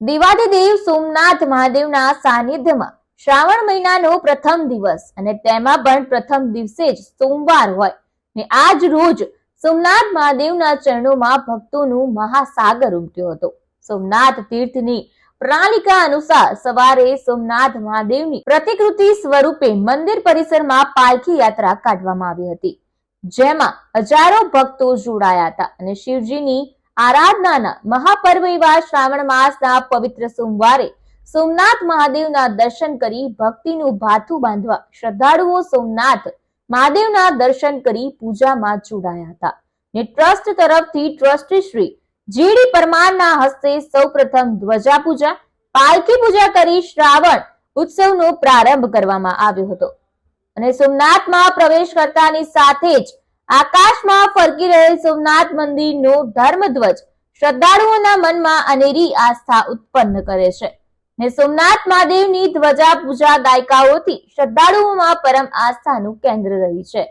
દેવાધિદેવ સોમનાથ મહાદેવના સાનિધ્યમાં શ્રાવણ મહિનાનો પ્રથમ દિવસ અને તેમાં પણ પ્રથમ દિવસે જ સોમવાર હોય ને આજ રોજ સોમનાથ મહાદેવના ચરણોમાં ભક્તોનું મહાસાગર ઉમટ્યો હતો। સોમનાથ તીર્થની પ્રણાલિકા અનુસાર સવારે સોમનાથ મહાદેવની પ્રતિકૃતિ સ્વરૂપે મંદિર પરિસરમાં પાલખી યાત્રા કાઢવામાં આવી હતી, જેમાં હજારો ભક્તો જોડાયા હતા અને શિવજીની આરાધનાના મહાપર્વ એવા શ્રાવણ માસના પવિત્ર સોમવારે સોમનાથ મહાદેવના દર્શન કરી ભક્તિનું ભાથું બાંધવા શ્રદ્ધાળુઓ સોમનાથ મહાદેવના દર્શન કરી પૂજામાં જોડાયા હતા ને ટ્રસ્ટ તરફથી ટ્રસ્ટી શ્રી જીડી પરમારના હસ્તે સૌપ્રથમ ધ્વજા પૂજા, પાલખી પૂજા કરી શ્રાવણ ઉત્સવનો પ્રારંભ કરવામાં આવ્યો હતો અને સોમનાથમાં પ્રવેશ કરતાની સાથે જ આકાશમાં ફરકી રહેલ સોમનાથ મંદિરનો ધર્મધ્વજ શ્રદ્ધાળુઓના મનમાં અનેરી આસ્થા ઉત્પન્ન કરે છે ને સોમનાથ મહાદેવની ધ્વજા પૂજા દાયકાઓથી શ્રદ્ધાળુઓમાં પરમ આસ્થાનું કેન્દ્ર રહી છે।